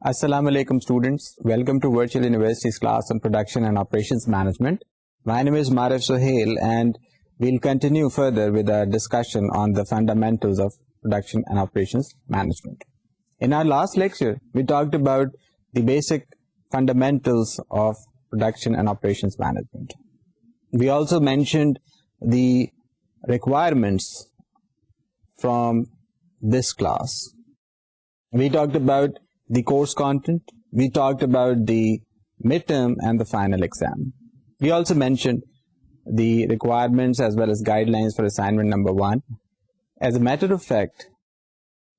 Assalamu alaikum students, welcome to Virtual University's class on Production and Operations Management. My name is Marif Sohail and we'll continue further with our discussion on the fundamentals of Production and Operations Management. In our last lecture, we talked about the basic fundamentals of Production and Operations Management. We also mentioned the requirements from this class. We talked about the course content, we talked about the midterm and the final exam. We also mentioned the requirements as well as guidelines for assignment number 1. As a matter of fact,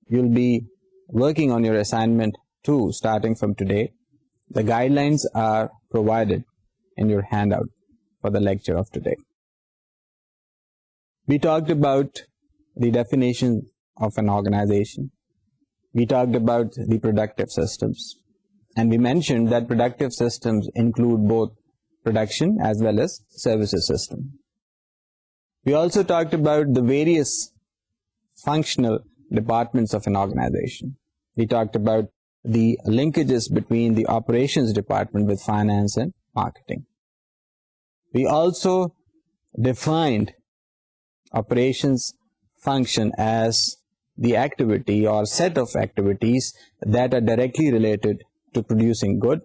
you'll be working on your assignment 2 starting from today. The guidelines are provided in your handout for the lecture of today. We talked about the definition of an organization. We talked about the productive systems, and we mentioned that productive systems include both production as well as services system. We also talked about the various functional departments of an organization. We talked about the linkages between the operations department with finance and marketing. We also defined operations function as the activity or set of activities that are directly related to producing good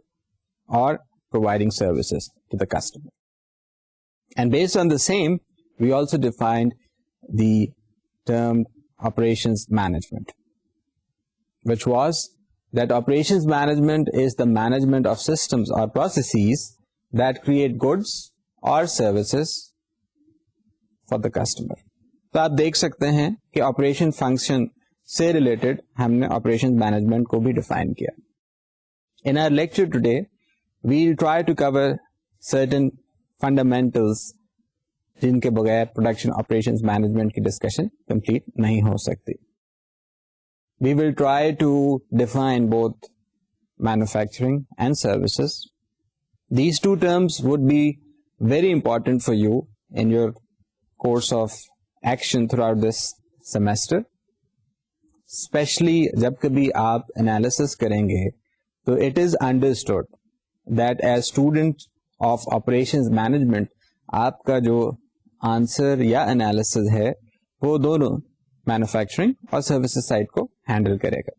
or providing services to the customer. And based on the same, we also defined the term operations management, which was that operations management is the management of systems or processes that create goods or services for the customer. تو آپ دیکھ سکتے ہیں کہ operation function سے related ہم نے operation management کو بھی ڈیفائن کیا. In our lecture today we will try to cover certain fundamentals جن کے بغیر پروڈکشن آپریشن مینجمنٹ کی ڈسکشن کمپلیٹ نہیں ہو سکتی. We will try to define both manufacturing and services. These two terms would be very important for you in your course of action throughout this semester, especially جب کبھی آپ analysis کریں گے تو it is understood that as student of operations management آپ کا جو answer یا analysis ہے وہ دونوں مینوفیکچرنگ اور سروسز سائڈ کو ہینڈل کرے گا.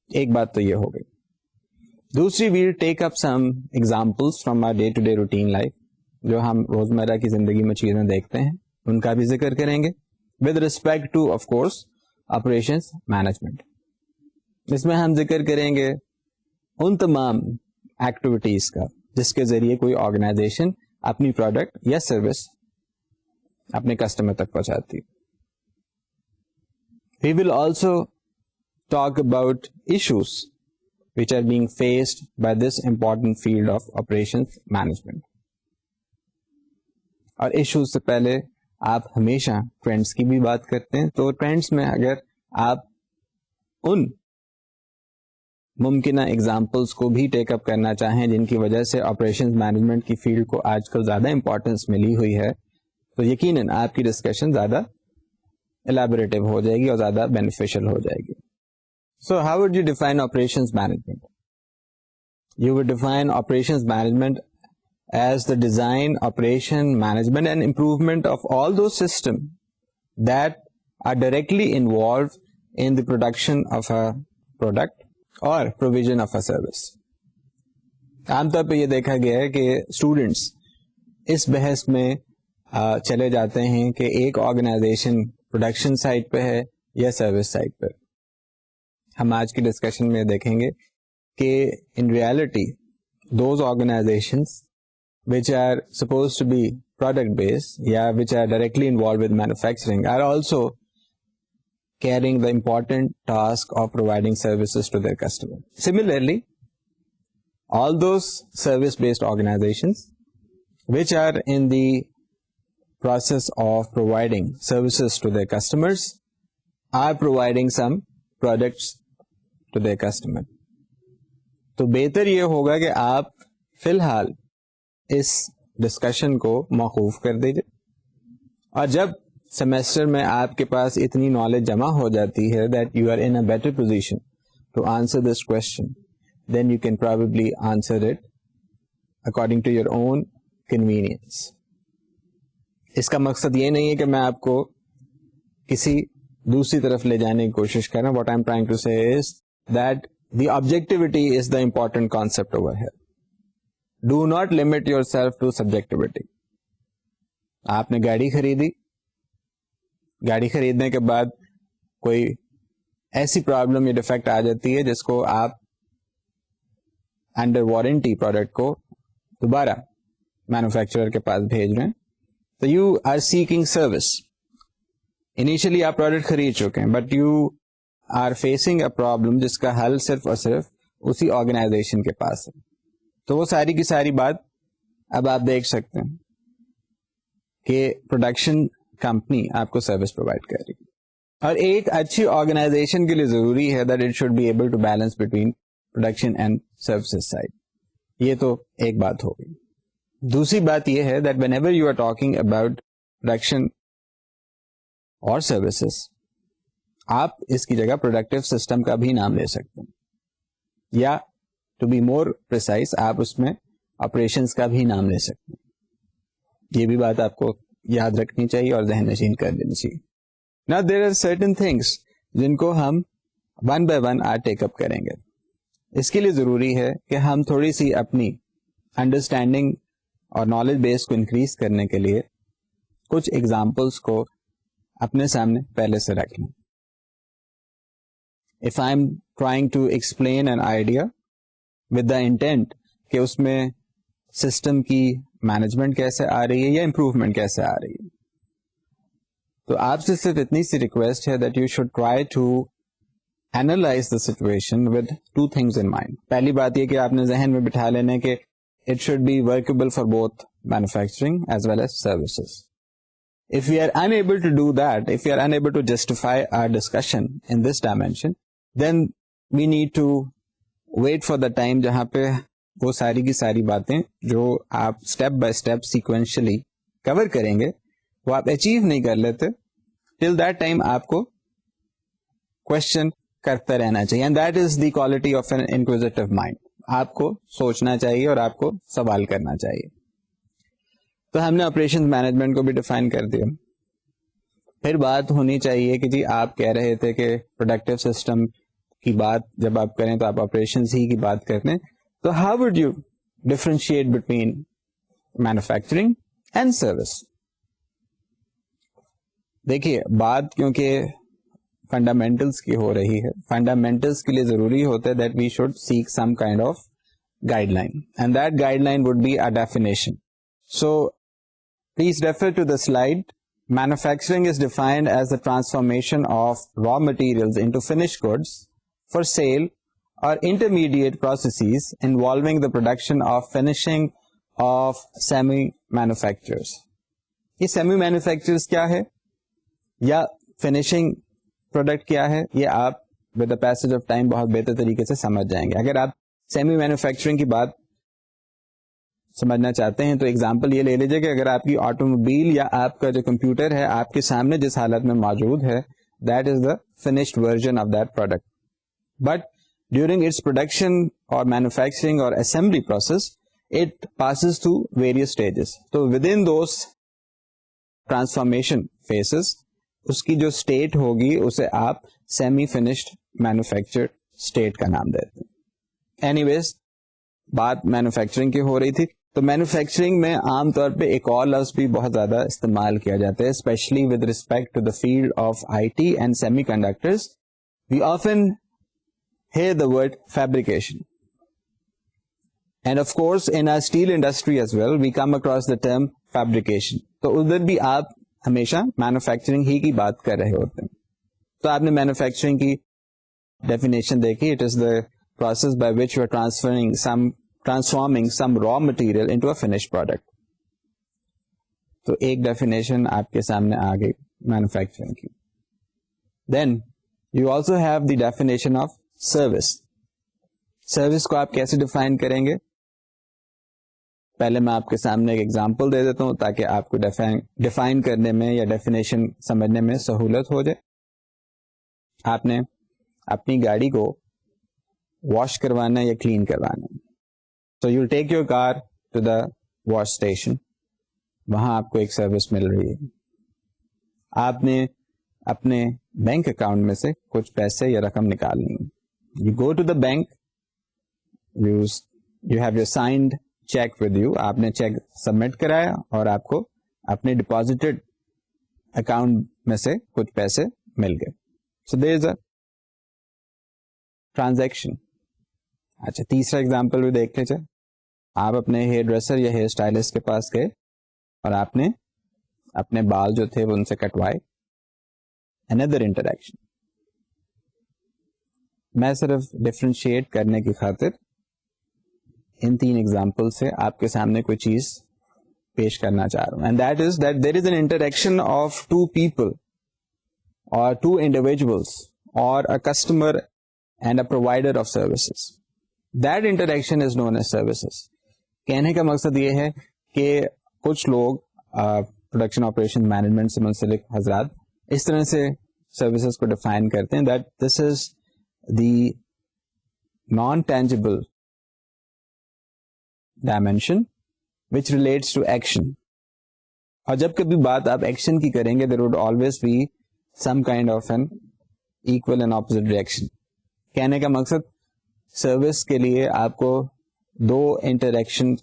ایک بات تو یہ ہو گئی. دوسری we'll take up some examples from our day to day routine life جو ہم روزمرہ کی زندگی میں چیزیں دیکھتے ہیں ان کا بھی ذکر کریں گے with respect to of course operations management. اس میں ہم ذکر کریں گے ان تمام ایکٹیویٹیز کا جس کے ذریعے کوئی آرگنائزیشن اپنی پروڈکٹ یا سروس اپنے کسٹمر تک پہنچاتی. We will also talk about issues which are being faced by this important field of operations management. اور ایشوز سے پہلے آپ ہمیشہ ٹرینڈس کی بھی بات کرتے ہیں, تو ٹرینڈس میں اگر آپ ان ممکنہ ایگزامپلس کو بھی ٹیک اپ کرنا چاہیں جن کی وجہ سے آپریشنز مینجمنٹ کی فیلڈ کو آج کل زیادہ امپورٹنس ملی ہوئی ہے, تو یقیناً آپ کی ڈسکشن زیادہ الیبوریٹو ہو جائے گی اور زیادہ بینیفیشل ہو جائے گی. So how would you define operations management? You would define operations management as the design, operation, management and improvement of all those systems that are directly involved in the production of a product or provision of a service. عام طور پہ یہ دیکھا گیا ہے کہ students اس بحث میں چلے جاتے ہیں کہ ایک آرگنائزیشن پروڈکشن سائٹ پہ ہے یا سروس سائٹ پہ. ہم آج کی ڈسکشن میں دیکھیں گے کہ in reality those organizations which are supposed to be product based, which are directly involved with manufacturing, are also carrying the important task of providing services to their customer. Similarly, all those service-based organizations which are in the process of providing services to their customers are providing some products to their customer. تو بہتر یہ ہوگا کہ آپ فی الحال اس discussion کو موقوف کر دیجیے، اور جب سیمسٹر میں آپ کے پاس اتنی نالج جمع ہو جاتی ہے that you are in a better position to answer this question, then you can probably answer it according to your own convenience. اس کا مقصد یہ نہیں ہے کہ میں آپ کو کسی دوسری طرف لے جانے کی کوشش کر رہا ہوں. What I am trying to say is that the objectivity is the important concept over here. Do not limit yourself to subjectivity. آپ نے گاڑی خریدی، گاڑی خریدنے کے بعد کوئی ایسی پرابلم یا ڈیفیکٹ آ جاتی ہے جس کو آپ انڈر وارنٹی پروڈکٹ کو دوبارہ مینوفیکچرر کے پاس بھیج رہے ہیں، تو you are seeking service. Initially آپ پروڈکٹ خرید چکے ہیں but you are facing a problem جس کا حل صرف اور صرف اسی آرگنائزیشن کے پاس ہے. تو وہ ساری کی ساری بات اب آپ دیکھ سکتے ہیں کہ پروڈکشن کمپنی آپ کو سروس پرووائڈ کر رہی ہے، اور ایک اچھی آرگنائزیشن کے لیے ضروری ہے that it should be able to balance between production and services side. یہ تو ایک بات ہو گئی. دوسری بات یہ ہے that whenever you are talking about production اور سروسز، آپ اس کی جگہ پروڈکٹیو سسٹم کا بھی نام لے سکتے ہیں، یا ٹو بی مور پریسائز آپ اس میں آپریشنس کا بھی نام لے سکتے ہیں. یہ بھی بات آپ کو یاد رکھنی چاہیے اور ذہن نشین کر لینی چاہیے. Now there are certain things جن کو ہم ون بائی ون آج ٹیک اپ کریں گے. اس کے لیے ضروری ہے کہ ہم تھوڑی سی اپنی انڈرسٹینڈنگ اور نالج بیس کو انکریز کرنے کے لیے کچھ ایگزامپلس کو اپنے سامنے پہلے سے رکھ لیں. If I'm trying to explain an idea with the intent کہ اس میں سسٹم کی مینجمنٹ کیسے آ رہی ہے یا امپروومنٹ کیسے آ رہی ہے، تو آپ سے صرف اتنی سی ریکویسٹ ہے that you should try to analyse the situation with two things in mind. پہلی بات یہ کہ آپ نے ذہن میں بٹھا لینا کہ it should be workable for both manufacturing as well as services. If we are unable to do that, if we are unable to justify our discussion in this dimension, then we need to wait for the time جہاں پہ وہ ساری کی ساری باتیں جو آپ step by step sequentially کور کریں گے وہ آپ اچیو نہیں کر لیتے. ٹل دیٹ ٹائم آپ کو کوشچن کرتا رہنا چاہیے، and that is the quality of an inquisitive mind. آپ کو سوچنا چاہیے اور آپ کو سوال کرنا چاہیے. تو ہم نے آپریشن مینجمنٹ کو بھی ڈیفائن کر دیا. پھر بات ہونی چاہیے کہ جی آپ کہہ رہے تھے کہ پروڈکٹیو سسٹم کی بات جب آپ کریں تو آپ آپریشنز ہی کی بات کرتے ہیں. تو how would you differentiate between manufacturing and service? دیکھیے بات کیونکہ فنڈامنٹلس کی ہو رہی ہے، فنڈامنٹلس کے لیے ضروری ہوتا ہے that we should seek some kind of guideline, and that guideline would be a definition. So please refer to the slide. Manufacturing is defined as the transformation of raw materials into finished goods for sale or intermediate processes involving the production of finishing of semi-manufacturers. یہ semi-manufacturers کیا ہے یا finishing product کیا ہے، یہ آپ with the passage of time بہت بہتر طریقے سے سمجھ جائیں گے. اگر آپ semi-manufacturing کی بات سمجھنا چاہتے ہیں تو اگزامپل یہ لے لیجیے کہ اگر آپ کی آٹو موبائل یا آپ کا جو کمپیوٹر ہے آپ کے سامنے جس حالت میں موجود ہے that is the finished version of that product, but during its production or manufacturing or assembly process it passes through various stages. تو within those transformation phases اس کی جو اسٹیٹ ہوگی اسے آپ سیمی فنشڈ مینوفیکچرڈ اسٹیٹ کا نام دیتے ہیں. اینی ویز بات مینوفیکچرنگ کی ہو رہی تھی، تو مینوفیکچرنگ میں عام طور پہ ایک اور لفظ بھی بہت زیادہ استعمال کیا جاتا ہے، especially with respect to the field of I T and semiconductors. We often hear the word fabrication, and of course in steel industry as well we come across the term fabrication. تو ادھر بھی آپ ہمیشہ manufacturing ہی کی بات کر رہے ہوتے ہیں. تو آپ نے مینوفیکچرنگ کی ڈیفینیشن دیکھی, it is the process by which you are transforming some raw material into a finish product. تو ایک ڈیفینیشن آپ کے سامنے آ گئی مینوفیکچرنگ کی. Then you also have the definition of service. Service کو آپ کیسے ڈیفائن کریں گے؟ پہلے میں آپ کے سامنے ایک ایگزامپل دے دیتا ہوں تاکہ آپ کو ڈیفائن کرنے میں یا ڈیفینیشن سمجھنے میں سہولت ہو جائے. آپ نے اپنی گاڑی کو واش کروانا یا کلین کروانا, تو you take your car to the wash station, وہاں آپ کو ایک سروس مل رہی ہے. آپ نے اپنے بینک اکاؤنٹ میں سے کچھ پیسے یا رقم نکالنی ہے. You go to the bank, you have your signed cheque with you, آپ نے چیک سبمٹ کرایا اور آپ کو اپنے ڈپازیٹڈ اکاؤنٹ میں سے کچھ پیسے مل گئے. سو دیر از اے ٹرانزیکشن. اچھا, تیسرا ایگزامپل بھی دیکھ لیجیے. آپ اپنے ہیئر ڈریسر یا ہیئر اسٹائلسٹ کے پاس گئے اور آپ نے اپنے بال جو تھے وہ ان سے کٹوائے. اندر انٹریکشن. میں صرف ڈفرینشیٹ کرنے کی خاطر ان تین ایگزامپل سے آپ کے سامنے کوئی چیز پیش کرنا چاہ رہا ہوں, and that is that there is an interaction of two people اور ٹو انڈیویجولس اور a customer and a provider of services. That interaction is known as services. کہنے کا مقصد یہ ہے کہ کچھ لوگ پروڈکشن آپریشن مینجمنٹ سے منسلک حضرات اس طرح سے سروسز کو ڈیفائن کرتے ہیں that this is the non tangible dimension which relates to action. اور جب کبھی بات آپ ایکشن کی کریں گے there would always be some kind of an equal and opposite reaction. کہنے کا مقصد سروس کے لیے آپ کو دو انٹریکشن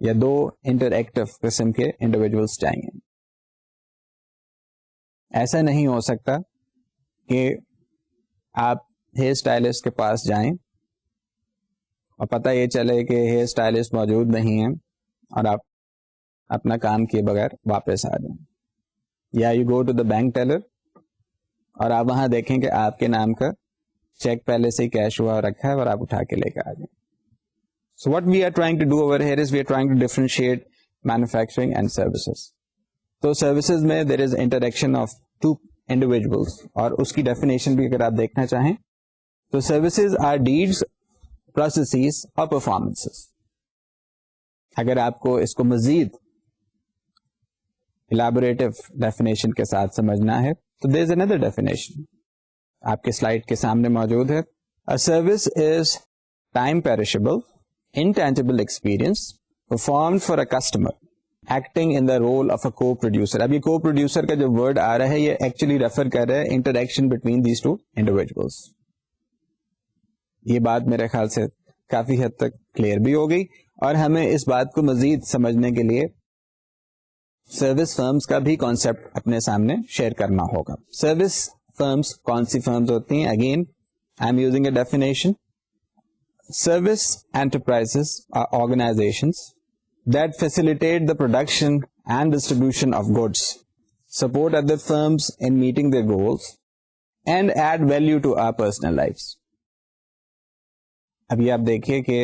یا دو انٹریکٹیو قسم کے انڈیویجولس چاہیے. ایسا نہیں ہو سکتا کہ آپ ہیئر اسٹائلسٹ کے پاس جائیں اور پتہ یہ چلے کہ ہیئر اسٹائلسٹ موجود نہیں ہیں اور آپ اپنا کام کیے بغیر واپس آ جائیں. یا you go to the bank teller اور آپ وہاں دیکھیں کہ آپ کے نام کا چیک پہلے سے ہی کیش ہوا رکھا ہے اور آپ اٹھا کے لے کے آ جائیں. So what we are trying to do over here is we are trying to differentiate manufacturing and services. تو سروسز میں there is interaction of two individuals, اور اس کی ڈیفینیشن بھی اگر آپ دیکھنا چاہیں تو سروسز آر ڈیڈس, پروسیسز اور پرفارمنسز. اگر آپ کو اس کو مزید الیبوریٹو ڈیفینیشن کے ساتھ سمجھنا ہے تو دیر از اندر ڈیفینیشن آپ کے سلائڈ کے سامنے موجود ہے. A service is time perishable, intangible experience performed for a customer acting in the role of a co-producer. اب یہ co-producer کا جو ورڈ آ رہا ہے یہ ایکچولی ریفر کر رہا ہے interaction between these two individuals. یہ بات میرے خیال سے کافی حد تک کلیئر بھی ہو گئی, اور ہمیں اس بات کو مزید سمجھنے کے لیے سروس فرمز کا بھی کانسیپٹ اپنے سامنے شیئر کرنا ہوگا. سروس فرمز کون سی فرمز ہوتی ہیں؟ Again I am using a definition. Service enterprises are organisations that facilitate the production and distribution of goods, support other firms in meeting their goals, and add value to our personal lives. ابھی آپ دیکھیے کہ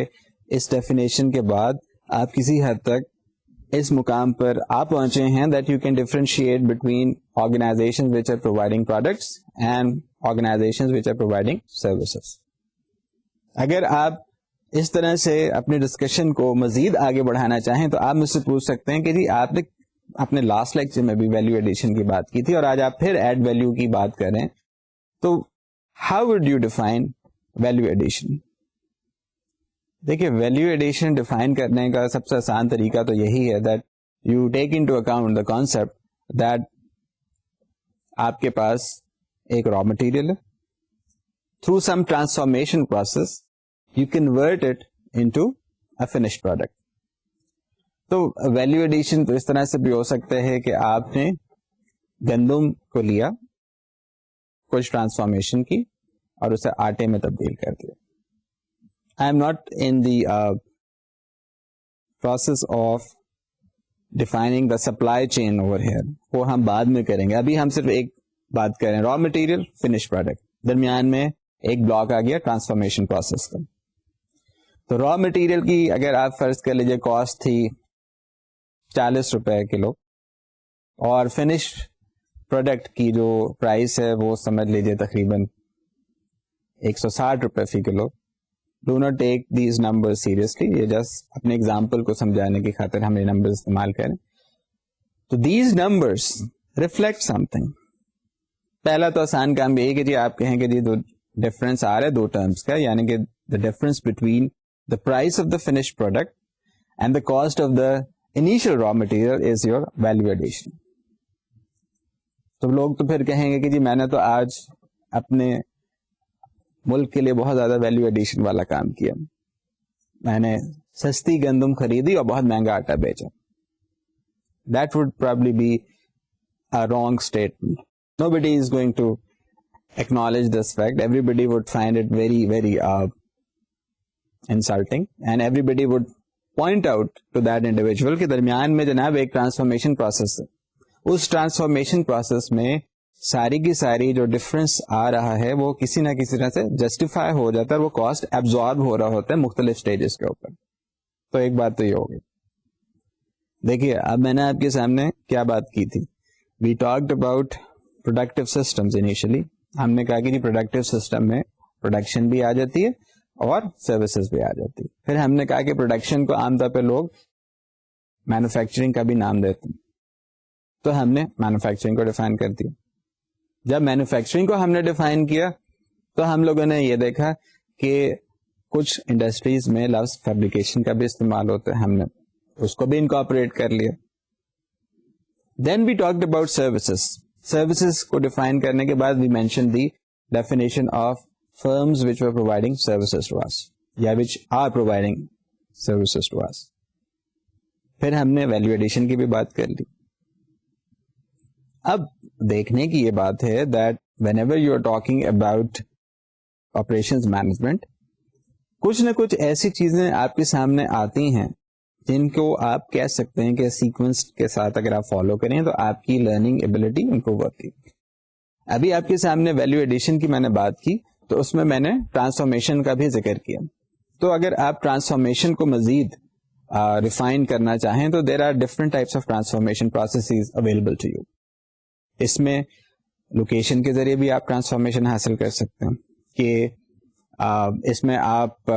اس definition کے بعد آپ کسی حد تک اس مقام پر آپ پہنچے ہیں that you can differentiate between organizations which are providing products and organizations which are providing services. اگر آپ اس طرح سے اپنے ڈسکشن کو مزید آگے بڑھانا چاہیں تو آپ مجھ سے پوچھ سکتے ہیں کہ جی آپ نے اپنے لاسٹ لیکچر میں بھی ویلیو ایڈیشن کی بات کی تھی اور آج آپ پھر ایڈ ویلیو کی بات کر رہے ہیں, تو how would you define value addition? دیکھیے ویلیو ایڈیشن ڈیفائن کرنے کا سب سے آسان طریقہ تو یہی ہے that you take into account the concept that آپ کے پاس ایک را مٹیریل ہے, through some transformation process you convert it into a finished product. تو ویلیو ایڈیشن تو اس طرح سے بھی ہو سکتا ہے کہ آپ نے گندم کو لیا, کچھ ٹرانسفارمیشن کی اور اسے آٹے میں تبدیل کر دیا. I am not in the process of defining the supply chain over here. وہ ہم بعد میں کریں گے. ابھی ہم صرف ایک بات کریں را مٹیریل فنش پروڈکٹ, درمیان میں ایک بلاک آ گیا ٹرانسفارمیشن پروسیس کا. تو را مٹیریل کی اگر آپ فرض کر لیجیے کاسٹ تھی 40 روپے کلو, اور فنش پروڈکٹ کی جو پرائس ہے وہ سمجھ لیجیے تقریباً 160 روپے فی کلو. Do not take these number seriously, یہ جسٹ اپنے ایگزامپل کو سمجھانے کی خاطر ہم یہ نمبر استعمال کریں. تو these numbers reflect some thing. پہلا تو آسان کام یہی کہ جی آپ کہیں کہ جی جو ڈفرنس آ رہا ہے دو ٹرمس کا, یعنی کہ the difference between the price of the finish product and the cost of the initial raw material is your value addition. تو لوگ تو پھر کہیں گے کہ جی میں نے تو آج اپنے ملک کے لیے بہت زیادہ ویلو ایڈیشن والا کام کیا, میں نے سستی گندم خریدی اور بہت مہنگا آٹا بیچا. That would probably be a wrong statement. Nobody is going to acknowledge this fact. Everybody would find it very, very insulting, and everybody would point out to that individual کہ درمیان میں جناب ایک ٹرانسفارمیشن پروسیس ہے. اس transformation process میں ساری کی ساری جو ڈفرنس آ رہا ہے وہ کسی نہ کسی طرح سے جسٹیفائی ہو جاتا ہے, وہ کاسٹ ایبزارب ہو رہا ہوتا ہے مختلف سٹیجز کے اوپر. تو ایک بات تو یہ ہوگی. دیکھیے اب میں نے آپ کے سامنے کیا بات کی تھی. We talked about productive systems. Initially ہم نے کہا کہ جی پروڈکٹیو سسٹم میں پروڈکشن بھی آ جاتی ہے اور سروسز بھی آ جاتی ہے. پھر ہم نے کہا کہ پروڈکشن کو عام طور پہ لوگ مینوفیکچرنگ کا بھی نام دیتے ہیں, تو ہم نے مینوفیکچرنگ کو ڈیفائن کر دیا. جب مینوفیکچرنگ کو ہم نے ڈیفائن کیا تو ہم لوگوں نے یہ دیکھا کہ کچھ انڈسٹریز میں لفظ فیبریکیشن کا بھی استعمال ہوتا ہے, ہم نے اس کو بھی انکارپوریٹ کر لیا. Then we talked about services. Services کو ڈیفائن کرنے کے بعد we mention the definition of firms which are providing services to us, یا which are providing services to us. پھر ہم نے ویلیو ایڈیشن کی بھی بات کر لی. اب دیکھنے کی یہ بات ہے that whenever you are talking about operations management, کچھ نہ کچھ ایسی چیزیں آپ کے سامنے آتی ہیں جن کو آپ کہہ سکتے ہیں کہ سیکوینس کے ساتھ اگر آپ فالو کریں تو آپ کی لرننگ ایبلٹی امپروو ہوتی ہے. ابھی آپ کے سامنے ویلیو ایڈیشن کی میں نے بات کی, تو اس میں نے ٹرانسفارمیشن کا بھی ذکر کیا. تو اگر آپ ٹرانسفارمیشن کو مزید ریفائن کرنا چاہیں تو there are different types of transformation processes available to you. اس میں لوکیشن کے ذریعے بھی آپ ٹرانسفارمیشن حاصل کر سکتے ہیں, کہ اس میں آپ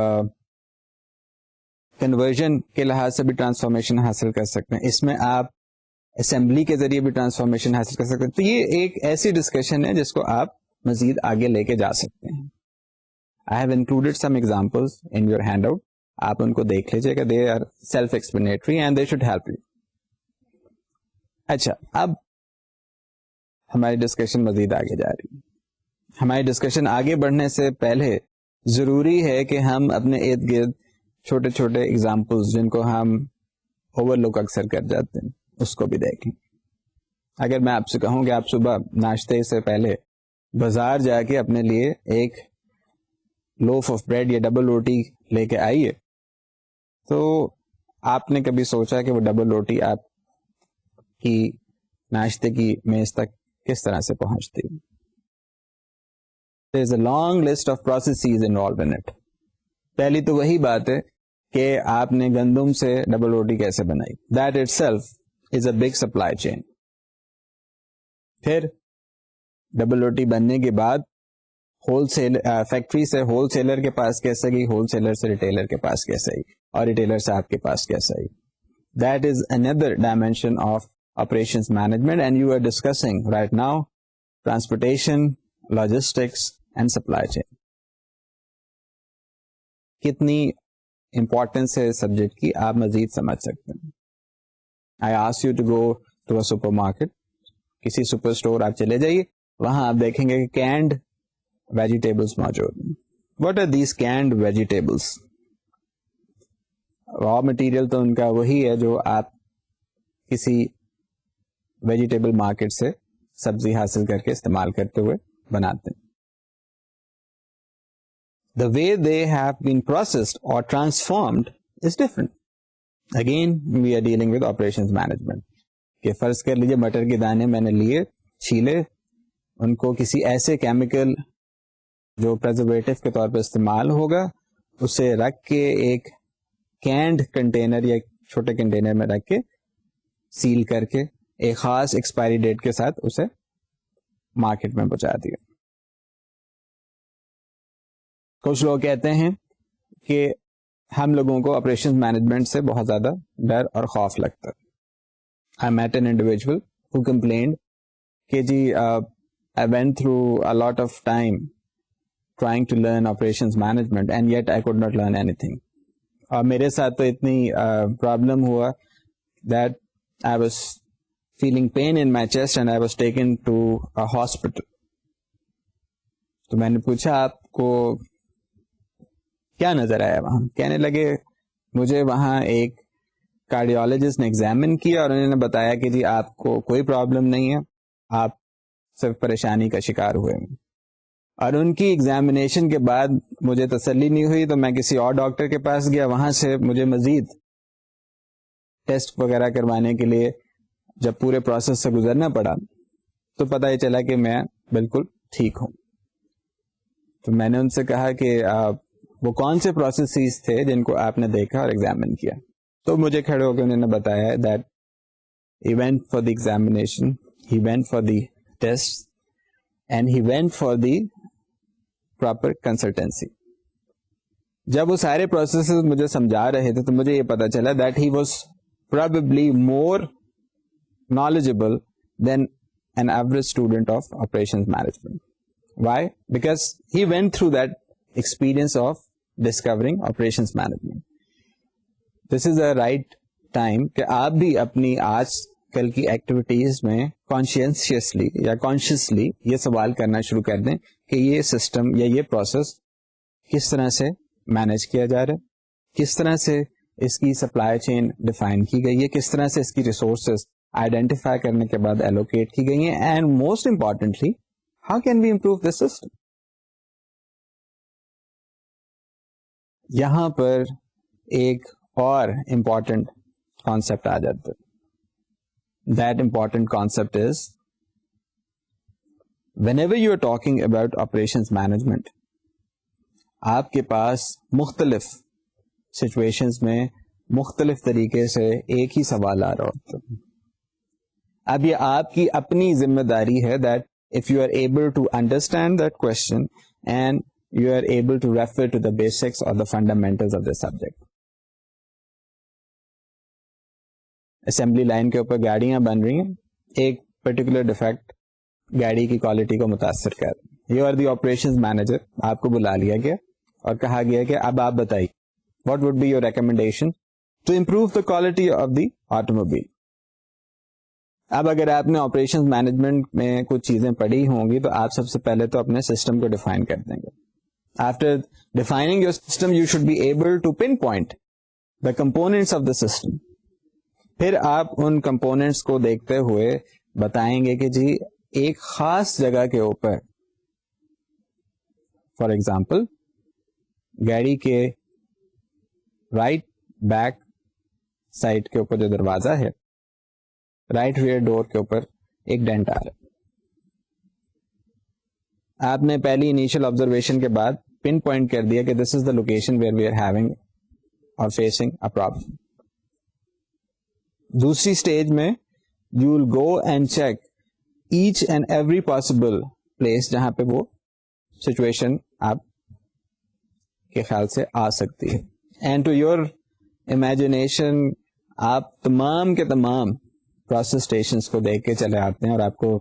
کنورژن کے لحاظ سے بھی ٹرانسفارمیشن حاصل کر سکتے ہیں, اس میں آپ اسمبلی کے ذریعے بھی ٹرانسفارمیشن حاصل کر سکتے ہیں. تو یہ ایک ایسی ڈسکشن ہے جس کو آپ مزید آگے لے کے جا سکتے ہیں. I have included some examples in your handout, آپ ان کو دیکھ لیجیے گا. They are self explanatory and they should help you. اچھا, اب ہماری ڈسکشن مزید آگے جا رہی ہے. ہماری ڈسکشن آگے بڑھنے سے پہلے ضروری ہے کہ ہم اپنے ارد گرد چھوٹے چھوٹے ایگزامپلس جن کو ہم اوور لک اکثر کر جاتے ہیں اس کو بھی دیکھیں. اگر میں آپ سے کہوں کہ آپ صبح ناشتے سے پہلے بازار جا کے اپنے لیے ایک لوف آف بریڈ یا ڈبل روٹی لے کے آئیے, تو آپ نے کبھی سوچا کہ وہ ڈبل روٹی آپ کی ناشتے کی میز تک کس طرح سے پہنچتی؟ There is a long list of processes involved in it. پہلی تو وہی بات ہے کہ آپ نے گندم سے ڈبل روٹی کیسے بنائی. That itself is a big supply chain. پھر ڈبل روٹی بننے کے بعد فیکٹری سے ہول سیلر کے پاس کیسے گئی, ہول سیلر سے ریٹیلر کے پاس کیسے آئی, اور ریٹیلر سے آپ کے پاس کیسے آئی. That is another dimension of operations management, and you are discussing right now transportation, logistics and supply chain. کتنی امپورٹینس ہے سبجیکٹ کی آپ مزید سمجھ سکتے ہیں. I ask you to go to a supermarket. کسی سپر اسٹور آپ چلے جائیے, وہاں آپ دیکھیں گے کہ کینڈ ویجیٹیبلس موجود ہیں. What are these canned vegetables? Raw material تو ان کا وہی ہے جو آپ کسی ویجیٹیبل مارکیٹ سے سبزی حاصل کر کے استعمال کرتے ہوئے بناتے ہیں. The way they have been processed or transformed is different. Again, we are dealing with operations management. کہ فرض کر لیجیے مٹر کے دانے میں نے لیے, چھیلے, ان کو کسی ایسے کیمیکل جو پریزرویٹو کے طور پہ استعمال ہوگا اسے رکھ کے ایک کینڈ کنٹینر یا چھوٹے کنٹینر میں رکھ کے سیل کر کے ایک خاص ایکسپائری ڈیٹ کے ساتھ اسے مارکیٹ میں پہنچا دیا. کچھ لوگ کہتے ہیں کہ ہم لوگوں کو آپریشن مینجمنٹ سے بہت زیادہ ڈر اور خوف لگتا ہے. I met an individual who complained کہ جی I went through a lot of time trying to learn operations management and yet I could not learn anything. اور میرے ساتھ تو اتنی پرابلم ہوا that I was feeling pain in my chest and I was taken to a hospital. تو میں نے پوچھا آپ کو کیا نظر آیا وہاں؟ کہنے لگے مجھے وہاں ایک کارڈیولوجسٹ نے ایگزامن کیا اور انہوں نے بتایا کہ جی آپ کو کوئی پرابلم نہیں ہے, آپ صرف پریشانی کا شکار ہوئے ہیں. اور ان کی ایگزامینیشن کے بعد مجھے تسلی نہیں ہوئی تو میں کسی اور ڈاکٹر کے پاس گیا. وہاں سے مجھے مزید ٹیسٹ وغیرہ کروانے کے لیے جب پورے پروسیس سے گزرنا پڑا تو پتہ یہ چلا کہ میں بالکل ٹھیک ہوں. تو میں نے ان سے کہا کہ وہ کون سے پروسیسز تھے جن کو آپ نے دیکھا اور ایگزامن کیا؟ تو مجھے کھڑے ہو کے انہوں نے بتایا that he went for the examination, he went for the test and he went for the proper consultancy. جب وہ سارے پروسیسز مجھے سمجھا رہے تھے تو مجھے یہ پتا چلا that he was probably more knowledgeable than an average student of operations management. Why? Because he went through that experience of discovering operations management. This is the right time کہ آپ بھی اپنی آج کل کی ایکٹیویٹیز میں کانشیسلی یا consciously یہ سوال کرنا شروع کر دیں کہ یہ سسٹم یا یہ پروسیس کس طرح سے مینیج کیا جا رہا ہے, کس طرح سے اس کی سپلائی چین ڈیفائن کی گئی ہے, کس طرح سے اس کی ریسورسز آئیڈینٹیفائی کرنے کے بعد ایلوکیٹ کی گئی ہیں, and most importantly how can we improve this system. یہاں پر ایک اور امپورٹنٹ کانسیپٹ آ جاتا ہے. That important concept is whenever you are talking about operations management, آپ کے پاس مختلف سچویشنز میں مختلف طریقے سے ایک ہی سوال آ رہا ہوتا ہے. اب یہ آپ کی اپنی ذمہ داری ہے that if you are able to understand that question and you are able to refer to the basics or the fundamentals of the subject. Assembly line کے اوپر گاڑیاں بن رہی ہیں, ایک پرٹیکولر ڈیفیکٹ گاڑی کی کوالٹی کو متاثر کر رہا ہے. You are the operations manager, آپ کو بلا لیا گیا اور کہا گیا کہ اب آپ بتائیے what would be your recommendation to improve the quality of the automobile. اب اگر آپ نے آپریشن مینجمنٹ میں کچھ چیزیں پڑھی ہوں گی تو آپ سب سے پہلے تو اپنے سسٹم کو ڈیفائن کر دیں گے. After defining your system you should be able to pinpoint the components of the system. پھر آپ ان کمپونیٹس کو دیکھتے ہوئے بتائیں گے کہ جی ایک خاص جگہ کے اوپر, فار ایگزامپل گاڑی کے رائٹ بیک سائڈ کے اوپر جو دروازہ ہے, رائٹ ریئر ڈور کے اوپر ایک ڈینٹ آ رہا ہے. آپ نے پہلی انیشل آبزرویشن کے بعد پن پوائنٹ کر دیا کہ this is the location where we are having or facing a problem. دوسری اسٹیج میں you will go and check each and every possible place جہاں پہ وہ سچویشن آپ کے خیال سے آ سکتی ہے. اینڈ ٹو یور امیجنیشن آپ تمام کے تمام پروسیس اسٹیشنس کو دیکھ کے چلے آتے ہیں اور آپ کو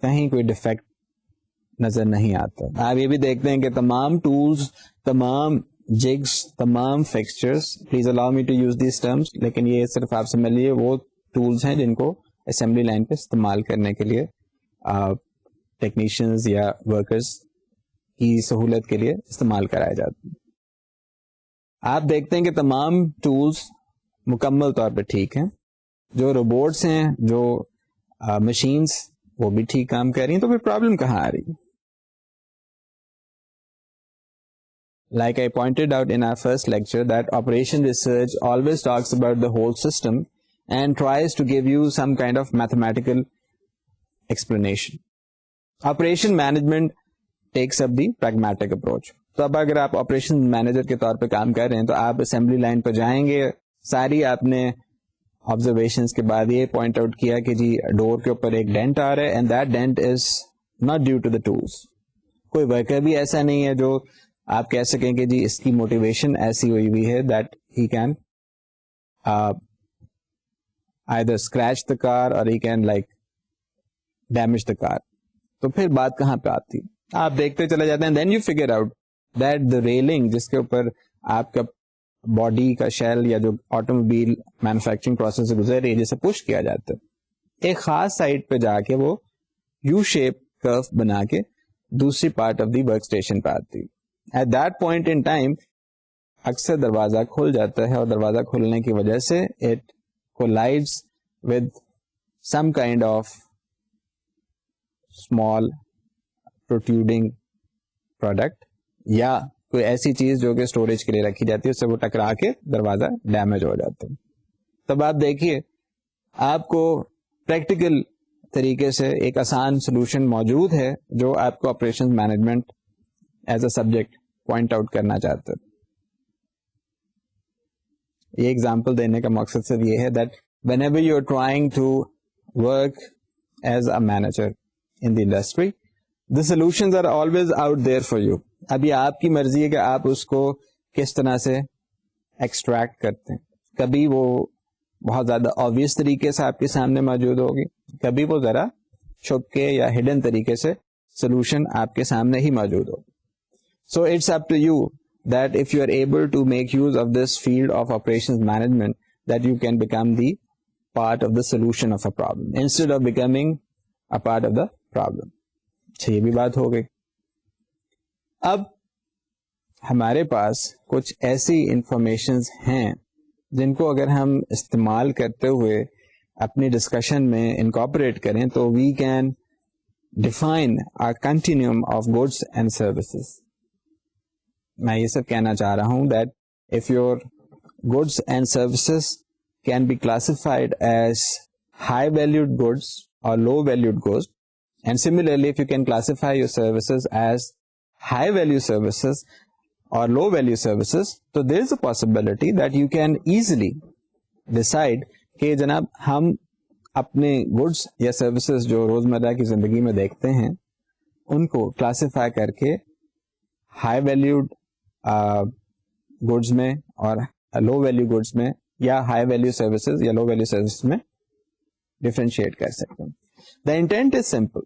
کہیں کوئی ڈیفیکٹ نظر نہیں آتا. آپ یہ بھی دیکھتے ہیں کہ تمام ٹولز, تمام جگس, تمام fixtures, please allow me to use these terms, لیکن یہ صرف آپ سمجھ لیجیے وہ ٹولز ہیں جن کو اسمبلی لائن پہ استعمال کرنے کے لیے ٹیکنیشینز یا ورکرز کی سہولت کے لیے استعمال کرائے جاتے ہیں. آپ دیکھتے ہیں کہ تمام ٹولز مکمل طور پہ ٹھیک ہیں, جو روبوٹس ہیں, جو مشینز, وہ بھی ٹھیک کام کر رہی ہیں, تو پھر پرابلم کہاں آ رہی ہے؟ Like I pointed out in our first lecture that operation research always talks about the whole system and tries to give you some kind of mathematical explanation. Operation management takes up the pragmatic approach. تو اب اگر آپ operation manager کے طور پہ کام کر رہے ہیں تو آپ اسمبلی لائن پہ جائیں گے, ساری آپ نے آبزرویشنس کے بعد یہ پوائنٹ آؤٹ کیا کہ جی ڈور کے اوپر ایک ڈینٹ آ رہا ہے, and that dent is not due to the tools. کوئی ورکر بھی ایسا نہیں ہے جو آپ کہہ سکیں کہ جی اس کی موٹیویشن ایسی ہوئی ہے that he can either scratch the car or he can like damage the car. تو پھر بات کہاں پہ آتی, آپ دیکھتے چلے جاتے ہیں, then you figure out that the railing جس کے اوپر آپ کا باڈی کا شیل یا جو آٹوموبائل مینوفیکچرنگ پروسیس سے گزر رہی ہے جسے پش کیا جاتا ہے, ایک خاص سائٹ پہ جا کے وہ یو شیپ کرو بنا کے دوسری part of the work station پہ آتی. At that point in time اکثر دروازہ کھل جاتا ہے, اور دروازہ کھلنے کی وجہ سے it collides with some kind of small protruding product یا کوئی ایسی چیز جو کہ اسٹوریج کے لیے رکھی جاتی ہے, اس سے وہ ٹکرا کے دروازہ ڈیمیج ہو جاتا ہے. تب آپ دیکھیے آپ کو پریکٹیکل طریقے سے ایک آسان سولوشن موجود ہے جو آپ کو operation management as a subject point out کرنا چاہتے ہیں. یہ ایگزامپل دینے کا مقصد صرف یہ ہے that whenever you are trying to work as a manager in the industry, the solutions are always out there for you. اب یہ آپ کی مرضی ہے کہ آپ اس کو کس طرح سے ایکسٹریکٹ کرتے ہیں. کبھی وہ بہت زیادہ آبویس طریقے سے آپ کے سامنے موجود ہوگی, کبھی وہ ذرا چھپ کے یا ہڈن طریقے سے سولوشن آپ کے سامنے ہی موجود ہوگی. So it's up to you that if you are able to make use of this field of operations management, that you can become the part of the solution of a problem instead of becoming a part of the problem. یہ بھی بات ہو گئی. اب ہمارے پاس کچھ ایسی informations ہیں جن کو اگر ہم استعمال کرتے ہوئے اپنی ڈسکشن میں انکارپوریٹ کریں تو we can define a continuum of goods and services. میں یہ سب کہنا چاہ رہا ہوں that if your goods and services can be classified as high valued goods or low valued goods, and similarly if you can classify your services as high value services or low value services, تو there is a possibility that you can easily decide کہ جناب ہم اپنے goods یا services جو روزمرہ کی زندگی میں دیکھتے ہیں ان کو کلاسیفائی کر کے ہائی ویلیوڈ گڈس میں اور لو ویلیو گڈس میں یا ہائی ویلیو سروسز یا لو ویلیو سروسز میں ڈفرینشیٹ کر سکتے ہیں. The intent is simple.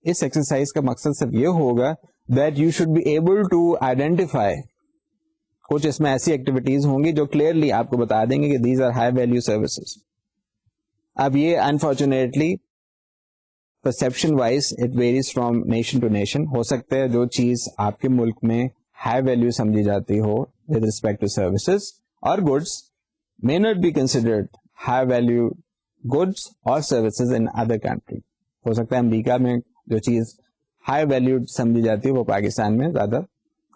اس ایکسرسائز کا مقصد صرف یہ ہوگا that you should be able to identify, کچھ اس میں ایسی ایکٹیویٹیز ہوں گی جو کلیئرلی آپ کو بتا دیں گے کہ these are high value services. اب یہ unfortunately perception wise it varies from nation to nation. ہو سکتا ہے جو چیز آپ کے ملک میں ہائی ویلیو سمجھی جاتی ہو ود ریسپیکٹ ٹو سروسز اور goods may not be considered high value goods or services in other country. ہو سکتا ہے امریکہ میں جو چیز ہائی ویلیوڈ سمجھی جاتی ہے وہ پاکستان میں زیادہ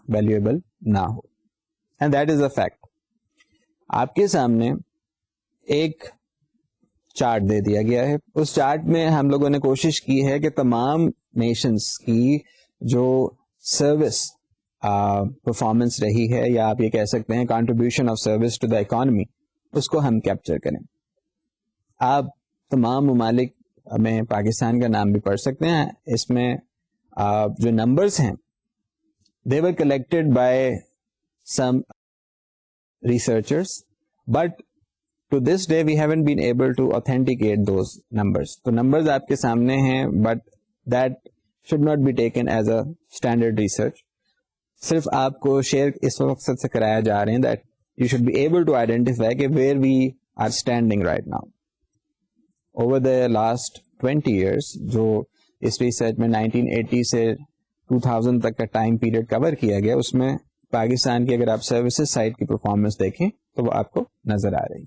ویلیویبل نہ ہو, and that is a fact. آپ کے سامنے ایک چارٹ دے دیا گیا ہے. اس چارٹ میں ہم لوگوں نے کوشش کی ہے کہ تمام نیشنز کی جو سروس پرفارمنس رہی ہے, یا آپ یہ کہہ سکتے ہیں contribution of service to the economy, اس کو ہم کیپچر کریں. آپ تمام ممالک میں پاکستان کا نام بھی پڑھ سکتے ہیں. اس میں جو نمبرز ہیں they were collected by some researchers, but to this day we haven't been able to authenticate those numbers. تو numbers آپ کے سامنے ہیں, but that should not be taken as a standard research. صرف آپ کو شیئر اس مقصد سے کرایا جا رہے ہیں that you should be able to identify کہ where we are standing right now. Over the last 20 years, جو اس ریسرچ میں 1980 سے 2000 تک کا ٹائم پیریڈ کور کیا گیا, اس میں پاکستان کی اگر آپ سروسز سائڈ کی پرفارمنس دیکھیں تو وہ آپ کو نظر آ رہی.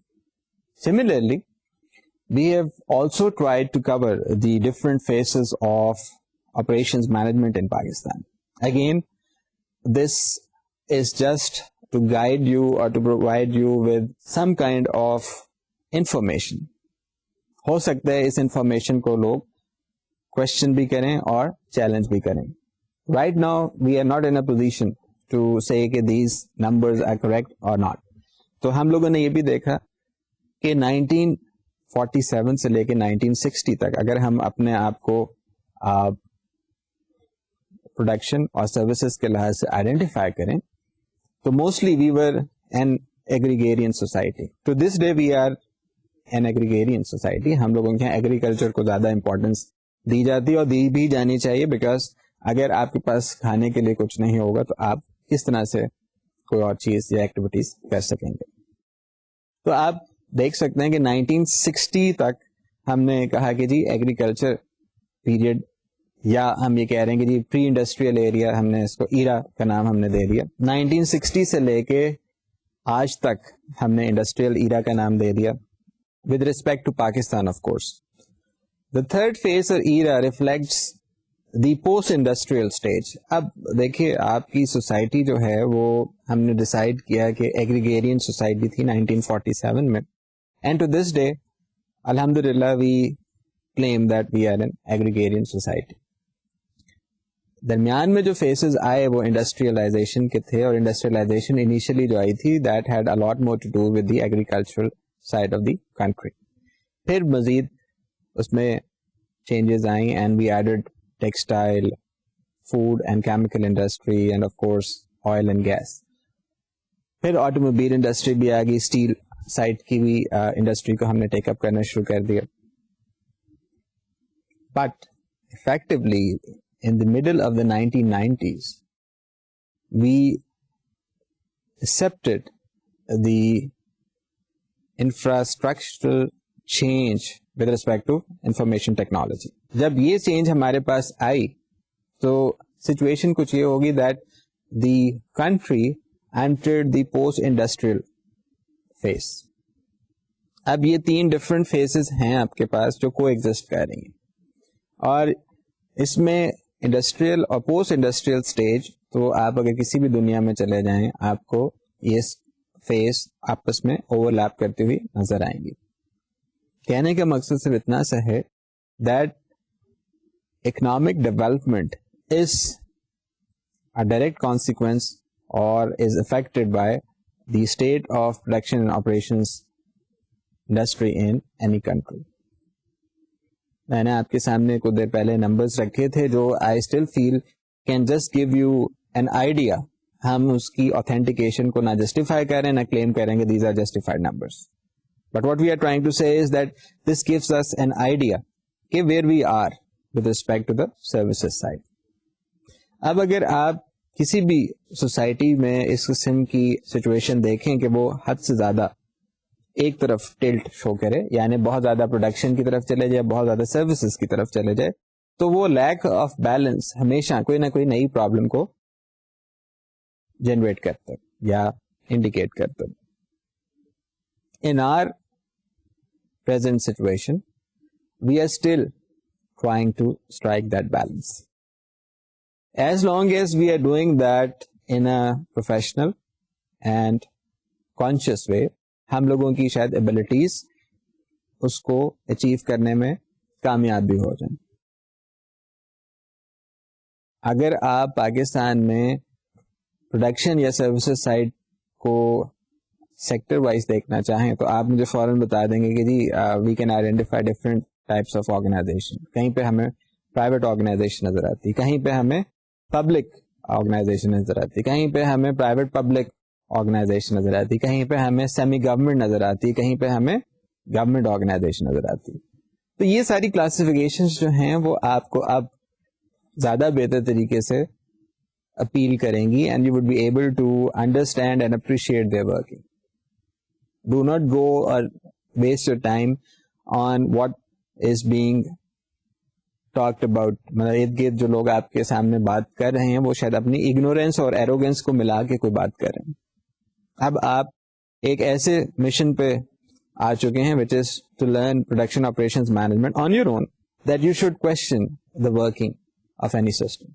Similarly, we have also tried to cover the different phases of operations management in Pakistan. Again, this is just to guide you or to provide you with some kind of information. ہو سکتا ہے اس information کو لوگ question بھی کریں اور challenge بھی کریں. Right now we are not in a position to say کہ دیز نمبرز آر کریکٹ اور ناٹ. تو ہم لوگوں نے یہ بھی دیکھا کہ 1947 سے لے کے 1960 تک اگر ہم اپنے آپ کو پروڈکشن اور سروسز کے لحاظ سے آئیڈینٹیفائی کریں تو mostly we were an agrarian society. To this day we are an agrarian society. ہم لوگوں کے یہاں ایگریکلچر کو زیادہ امپورٹینس دی جاتی ہے اور دی بھی جانی چاہیے, بیکاز اگر آپ کے پاس کھانے کے لیے کچھ نہیں ہوگا تو آپ کس طرح سے کوئی اور چیز یا ایکٹیویٹیز کر سکیں گے. تو آپ دیکھ سکتے ہیں کہ 1960 تک ہم نے کہا کہ جی ایگریکلچر پیریڈ, یا ہم یہ کہہ رہے ہیں کہ جی پری انڈسٹریل ایریا, ہم نے اس کو ایرا کا نام ہم نے دے دیا. 1960 سے لے کے آج تک ہم نے انڈسٹریل ایرا کا نام دے دیا with respect to Pakistan of course. The third phase or era reflects the post industrial stage. اب دیکھیے آپ کی سوسائٹی جو ہے وہ ہم نے ڈسائڈ کیا کہ ایگریگیرین سوسائٹی تھی 1947 میں, اینڈ ٹو دس ڈے الحمدللہ we claim that we are an agrarian society. درمیان میں جو فیسز آئے وہ انڈسٹریلائزیشن کے تھے, اور انڈسٹریلائزیشن انیشلی جو آئی تھی that had a lot more to do with the agricultural side of the country. پھر مزید اس میں چینجز آئیں and we added textile, food and chemical industry, and of course oil and gas. پھر automobile industry بھی آ گئی, steel side کی بھی انڈسٹری کو ہم نے ٹیک اپ کرنا شروع کر دیا. But effectively in the middle of the 1990s we accepted the infrastructural change with respect to information technology. جب یہ چینج ہمارے پاس آئی تو سچویشن کچھ یہ ہوگی that the country entered the post-industrial phase. اب یہ 3 ڈفرنٹ فیزز ہیں آپ کے پاس جو کو ایگزسٹ کر رہی ہیں, اور اس میں انڈسٹریل اور پوسٹ انڈسٹریل اسٹیج, تو آپ اگر کسی بھی دنیا میں چلے جائیں آپ کو یہ فیز آپس میں اوور لیپ کرتی ہوئی نظر آئیں گی. کہنے کا مقصد صرف اتنا سا ہے that economic development is a direct consequence or is affected by the state of production and operations industry in any country. میں نے آپ کے سامنے کچھ دیر پہلے نمبرز رکھے تھے جو I still feel can just give you an idea. ہم اس کی آتھینٹیکیشن کو نہ جسٹیفائی کریں نہ کلیم کریں گے these are justified numbers, but what we are trying to say is that this gives us an idea کہ where we are with respect to the services side. اب اگر آپ کسی بھی سوسائٹی میں اس قسم کی سچویشن دیکھیں کہ وہ حد سے زیادہ ایک طرف ٹلٹ شو کرے, یعنی بہت زیادہ پروڈکشن کی طرف چلے جائے, بہت زیادہ سروسز کی طرف چلے جائے, تو وہ لیک آف بیلنس ہمیشہ کوئی نہ کوئی نئی پرابلم کو جنریٹ کرتا یا انڈیکیٹ کرتا. In our present situation we are still trying to strike that balance. As long as we are doing that in a professional and conscious way, ہم لوگوں کی شاید ایبلٹیز اس کو اچیو کرنے میں کامیاب بھی ہو جائیں. اگر آپ پاکستان میں پروڈکشن یا سروسز سائڈ کو سیکٹر وائز دیکھنا چاہیں تو آپ مجھے فوراً بتا دیں گے کہ جی we can identify different types of organization. کہیں پہ ہمیں پرائیویٹ آرگنائزیشن نظر آتی, کہیں پہ ہمیں پبلک آرگنائزیشن نظر آتی, کہیں پہ ہمیں پرائیویٹ پبلک آرگنائزیشن نظر آتی, کہیں پہ ہمیں سیمی گورنمنٹ نظر آتی, کہیں پہ ہمیں گورنمنٹ آرگنائزیشن نظر آتی. تو یہ ساری کلاسیفیکیشنز جو ہیں وہ آپ کو اب زیادہ بہتر طریقے سے اپیل کریں گی, and you would be able to understand and appreciate their working. Do not go اور waste your time on what is being talked about. مطلب ارد گرد جو لوگ آپ کے سامنے بات کر رہے ہیں وہ شاید اپنی اگنورینس اور ایروگینس کو ملا کے کوئی بات کر رہے ہیں. اب آپ ایک ایسے مشن پہ آ چکے ہیں which is to learn production operations management on your own, that you should question the working of any system.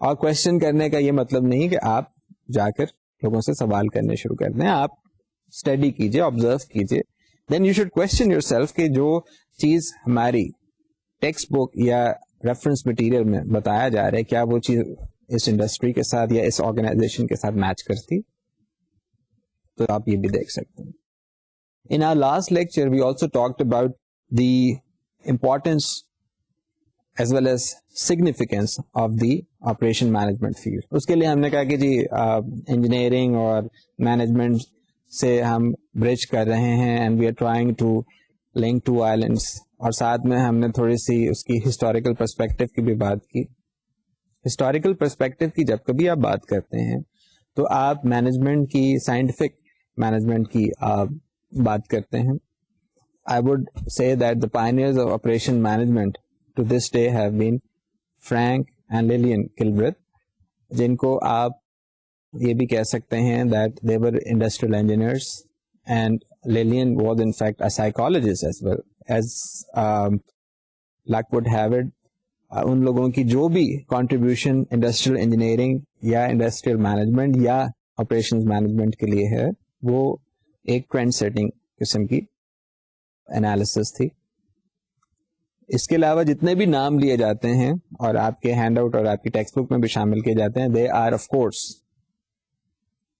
اور کوشچن کرنے کا یہ مطلب نہیں کہ آپ جا کر لوگوں سے سوال کرنے شروع کر دیں. آپ اسٹڈی کیجیے, آبزرو کیجیے, then you should question yourself کہ جو چیز ہماری ٹیکسٹ بک یا ریفرنس مٹیریل میں بتایا جا رہا ہے کیا وہ چیز اس انڈسٹری کے ساتھ یا اس آرگنائزیشن کے ساتھ میچ کرتی, تو آپ یہ بھی دیکھ سکتے ہیں. In our last lecture, we also talked about the importance as well as significance of the operation management field. اس کے لیے ہم نے کہا کہ جی انجینئرنگ اور مینجمنٹ سے ہم برج کر رہے ہیں and we are trying to link two islands, اور ساتھ میں ہم نے تھوڑی سی اس کی ہسٹوریکل پرسپیکٹو کی بھی بات کی. ہسٹوریکل پرسپیکٹو کی جب کبھی آپ بات کرتے ہیں تو آپ مینجمنٹ کی, سائنٹیفک مینجمنٹ کی بات کرتے ہیں. I would say that the pioneers of operation management to this day have been Frank and Lillian Kilbreth, جن کو آپ یہ بھی کہہ سکتے ہیں that they were industrial engineers, and Lillian was in fact a psychologist as well. As luck would have it, ان لوگوں کی جو بھی contribution industrial engineering یا industrial management یا operations management کے لیے ہے, وہ ایک ٹرینڈ سیٹنگ قسم کی انالیسس تھی. اس کے علاوہ جتنے بھی نام لیے جاتے ہیں اور آپ کے ہینڈ آؤٹ اور آپ کی ٹیکسٹ بک میں بھی شامل کیے جاتے ہیں, they are of course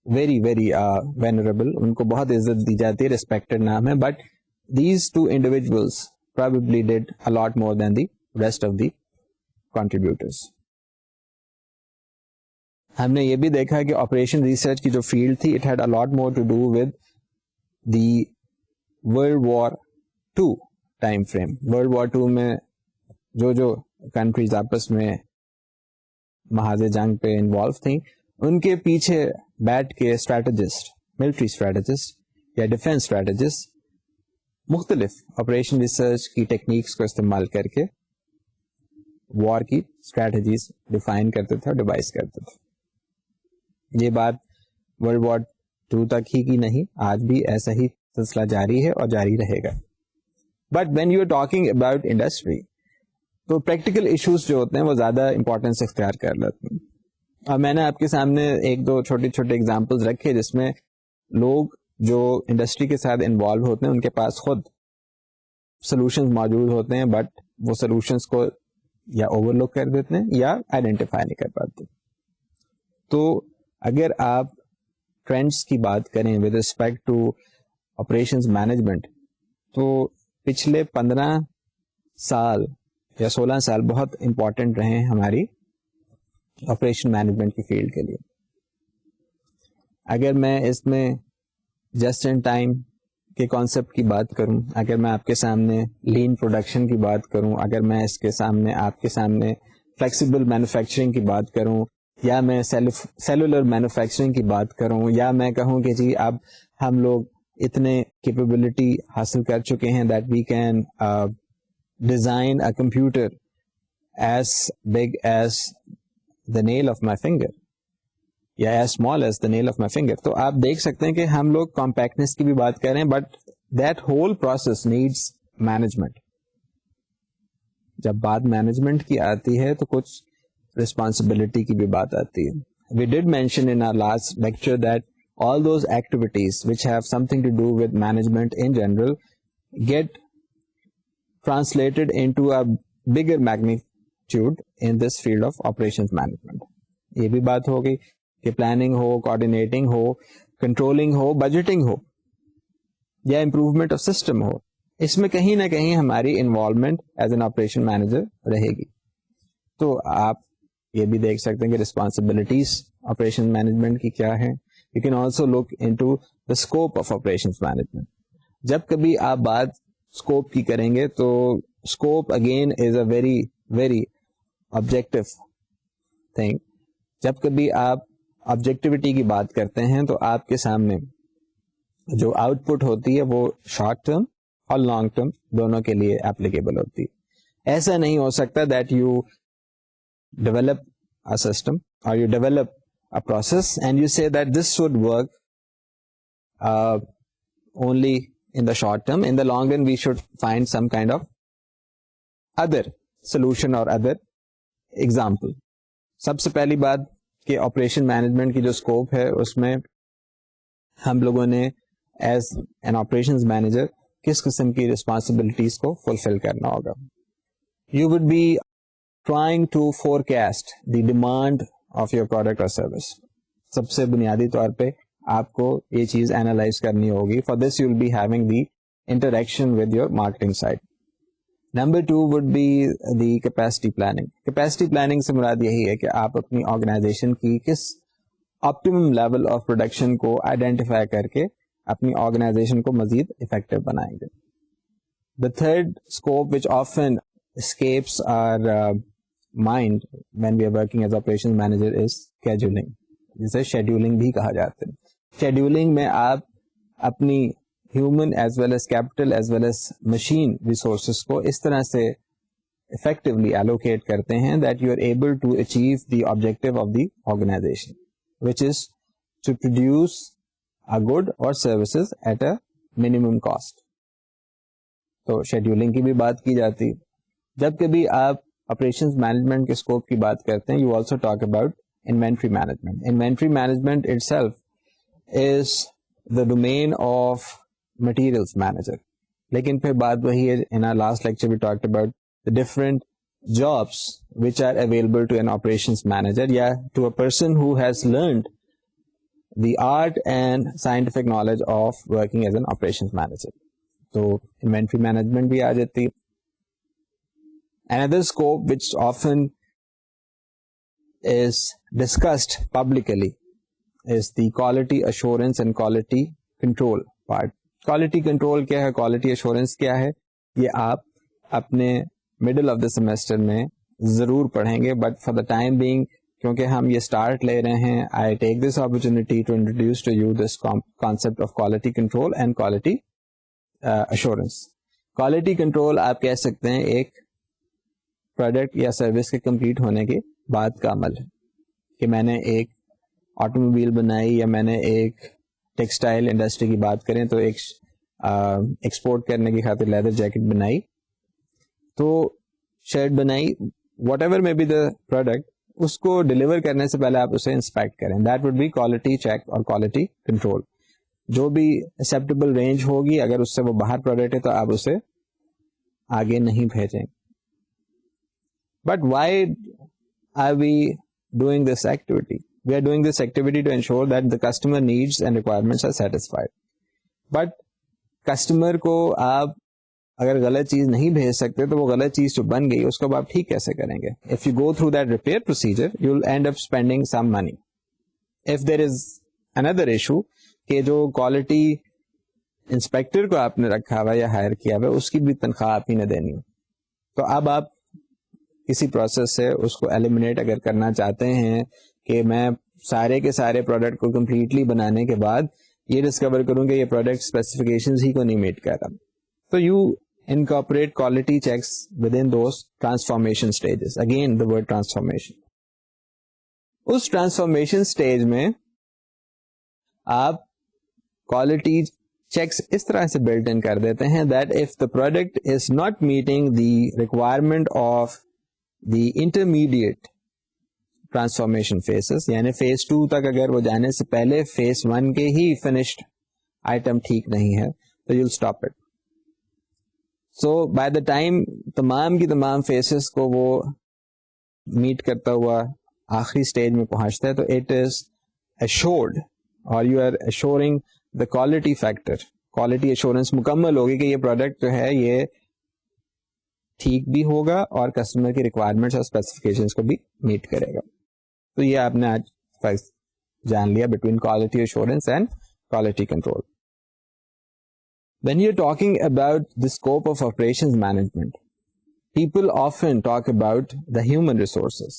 very very venerable, ان کو بہت عزت دی جاتی ہے, ریسپیکٹڈ نام ہے, but these two individuals probably did a lot more than the rest of the contributors. ہم نے یہ بھی دیکھا کہ آپریشن ریسرچ کی جو فیلڈ تھی, it had a lot more to do with the World War II time frame. World War II میں جو کنٹریز آپس میں محاذ جنگ پہ انوالو تھیں, ان کے پیچھے بیٹھ کے اسٹریٹجسٹ, ملٹری اسٹریٹجسٹ یا ڈیفینس اسٹریٹجسٹ مختلف آپریشن ریسرچ کی ٹیکنیکس کو استعمال کر کے وار کی اسٹریٹجیز ڈیفائن کرتے تھے اور ڈیوائز کرتے تھے. یہ بات ورلڈ وار 2 تک ہی کی نہیں, آج بھی ایسا ہی سلسلہ جاری ہے اور جاری رہے گا. But when you are talking about industry, تو پریکٹیکل ایشوز جو ہوتے ہیں وہ زیادہ امپورٹینس اختیار کر لیتے ہیں. اور میں نے آپ کے سامنے ایک دو چھوٹے چھوٹے ایگزامپلز رکھے جس میں لوگ جو انڈسٹری کے ساتھ انوالو ہوتے ہیں ان کے پاس خود سولوشنز موجود ہوتے ہیں, بٹ وہ سولوشنز کو یا اوور لک کر دیتے ہیں یا آئیڈینٹیفائی نہیں کر پاتے. تو اگر آپ ٹرینڈس کی بات کریں with respect to operations management, تو پچھلے 15 سال یا 16 سال بہت امپورٹنٹ رہے ہیں ہماری آپریشن مینجمنٹ کی فیلڈ کے لیے. اگر میں اس میں جسٹ ان ٹائم کے کانسیپٹ کی بات کروں, اگر میں آپ کے سامنے لین پروڈکشن کی بات کروں, اگر میں اس کے سامنے آپ کے سامنے فلیکسیبل مینوفیکچرنگ کی بات کروں, یا میں سیلولر مینوفیکچرنگ کی بات کروں, یا میں کہوں کہ جی اب ہم لوگ اتنے کیپیبلٹی حاصل کر چکے ہیں that we can design a computer as big as the nail of my finger یا as small as the nail of my finger, تو آپ دیکھ سکتے ہیں کہ ہم لوگ کمپیکٹنس کی بھی بات کر رہے ہیں, but that whole process needs management. جب بات مینجمنٹ کی آتی ہے تو کچھ ریسپانسبلٹی کی بھی بات آتی ہے. We did mention in our last lecture that all those activities which have something to do with management in general get translated into a bigger magnitude in this field of operations management. یہ بھی بات ہوگی کہ planning ہو, کوآرڈینیٹنگ ہو, controlling ہو, budgeting ہو یا improvement of system ہو, اس میں کہیں نہ کہیں ہماری involvement as an operation manager رہے گی. تو آپ یہ بھی دیکھ سکتے ہیں کہ ریسپانسبلٹیز آپریشن مینجمنٹ کی کیا ہے. You can also look into the scope of operations management. جب کبھی آپ بات scope کی کریں گے تو scope again is a very very objective thing. جب کبھی آپ objectivity کی بات کرتے ہیں تو آپ کے سامنے جو آؤٹ پٹ ہوتی ہے وہ شارٹ ٹرم اور لانگ ٹرم دونوں کے لیے applicable ہوتی ہے. ایسا نہیں ہو سکتا that you develop a system or you develop a process and you say that this should work only in the short term. In the long run we should find some kind of other solution or other example. سب سے پہلی بات کہ operation management کی جو scope ہے اس میں ہم لوگوں نے ایز این آپریشنز مینیجر کس قسم کی ریسپانسبلٹیز کو فلفل کرنا ہوگا. you would be trying to forecast the demand of your product or service. سب سے بنیادی طور پہ آپ کو یہ چیز اینالائز کرنی ہوگی. For this you will be having the interaction with your marketing side. Number 2 would be the capacity planning. Capacity planning سے مراد یہی ہے کہ آپ اپنی آرگنائزیشن کی کس optimum level of production کو آئیڈینٹیفائی کر کے اپنی آرگنائزیشن کو مزید افیکٹو بنائیں گے. The third scope which often escapes our mind when we are working as operations manager is scheduling, جسے شیڈولنگ بھی کہا جاتا ہے. شیڈولنگ میں آپ اپنی human as well as capital as well as machine resources کو اس طرح سے افیکٹولی ایلوکیٹ کرتے ہیں that you are able to achieve the objective of the organization which is to produce a good or services at a minimum cost. تو scheduling کی بھی بات کی جاتی. جب کبھی آپ آپریشنز مینجمنٹ کے اسکوپ کی بات کرتے ہیں, you also talk about inventory management. Inventory management itself is the domain of materials manager. لیکن پھر بات وہی ہے, in our last lecture we talked about the different jobs which are available to an operations manager, to a person who has learned the art and scientific knowledge of working as an operations manager. So inventory management bhi aa jati. Another scope which often is discussed publicly is the quality assurance and quality control part. Quality control kya hai, quality assurance kya hai, ye aap apne middle of the semester میں ضرور پڑھیں گے. But for the time being کیونکہ ہم یہ start لے رہے ہیں, I take this opportunity to introduce to you this concept of quality control and quality assurance. Quality control آپ کہہ سکتے ہیں ایک پروڈکٹ یا سروس کے کمپلیٹ ہونے کے بعد کا عمل ہے, کہ میں نے ایک آٹو موبائل بنائی یا میں نے ایک ٹیکسٹائل انڈسٹری کی بات کریں تو ایک ایکسپورٹ کرنے کی خاطر لیدر جیکٹ بنائی, تو شرٹ بنائی, whatever may be the product, اس کو ڈلیور کرنے سے پہلے آپ اسے انسپیکٹ کریں. That would be quality check اور کوالٹی کنٹرول. جو بھی ایکسیپٹیبل رینج ہوگی, اگر اس سے وہ باہر پروڈکٹ ہے تو آپ اسے آگے نہیں بھیجیں. But why are we doing this activity? We are doing this activity to ensure that the customer needs and requirements are satisfied. But customer کو آپ اگر غلط چیز نہیں بھیج سکتے تو وہ غلط چیز جو بن گئی اس کو آپ ٹھیک کیسے کریں گے؟ If you go through that repair procedure you will end up spending some money. If there is another issue کہ جو کوالٹی انسپیکٹر کو آپ نے رکھا ہوا یا ہائر کیا ہوا اس کی بھی تنخواہ آپ ہی نے دینی ہے, تو اب آپ کسی پروسیس سے اس کو ایلیمینیٹ اگر کرنا چاہتے ہیں کہ میں سارے کے سارے پروڈکٹ کو کمپلیٹلی بنانے کے بعد یہ ڈسکور کروں کہ یہ پروڈکٹ اسپیسیفکیشنز ہی کو نہیں میٹ کر رہا, تو you incorporate quality checks within those transformation stages. Again, the word transformation. اس transformation stage میں آپ quality checks اس طرح سے built in کر دیتے ہیں that if the product is not meeting the requirement of the intermediate transformation phases, یعنی phase 2 تک اگر وہ جانے سے پہلے phase 1 کے ہی finished item ٹھیک نہیں ہے تو you'll stop it. So by the time تمام کی تمام فیسز کو وہ میٹ کرتا ہوا آخری اسٹیج میں پہنچتا ہے تو it is assured or you are assuring the quality factor. Quality assurance مکمل ہوگی کہ یہ پروڈکٹ جو ہے یہ ٹھیک بھی ہوگا اور کسٹمر کی ریکوائرمنٹس اور اسپیسیفکیشنس کو بھی میٹ کرے گا. تو یہ آپ نے آج فرق جان لیا between quality assurance and quality control. When you're talking about the scope of operations management, people often talk about the human resources.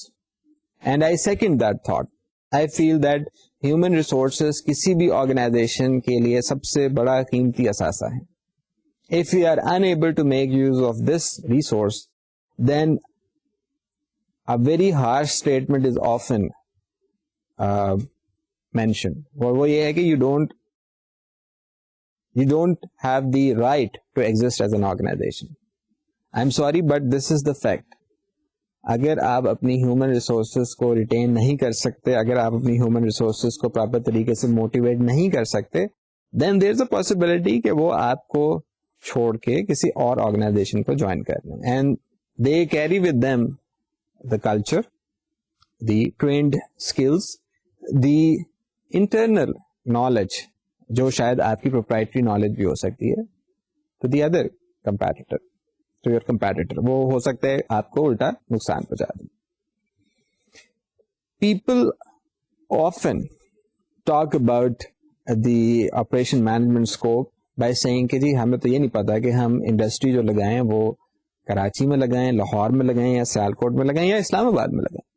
And I second that thought. I feel that human resources کسی بھی organization کے لیے سب سے بڑا قیمتی اثاثہ ہے. If we are unable to make use of this resource, then a very harsh statement is often mentioned. اور وہ یہ ہے کہ you don't have the right to exist as an organization. I'm sorry, but this is the fact. اگر آپ اپنی human resources کو ریٹین نہیں کر سکتے, اگر آپ اپنی ہیومن ریسورسز کو پراپر طریقے سے موٹیویٹ نہیں کر سکتے, then there's a possibility کہ وہ آپ کو چھوڑ کے کسی اور آرگنائزیشن کو جوائن کر لیں. And they carry with them the culture, the trained skills, the internal knowledge, جو شاید آپ کی proprietary knowledge بھی ہو سکتی ہے, to the other competitor, to your competitor. وہ ہو سکتا ہے آپ کو الٹا نقصان پہنچا دیں. People often talk about the operation management scope by saying کہ جی ہمیں تو یہ نہیں پتا کہ ہم انڈسٹری جو لگائیں وہ کراچی میں لگائیں, لاہور میں لگائیں, یا سیالکوٹ میں لگائیں, یا اسلام آباد میں لگائیں.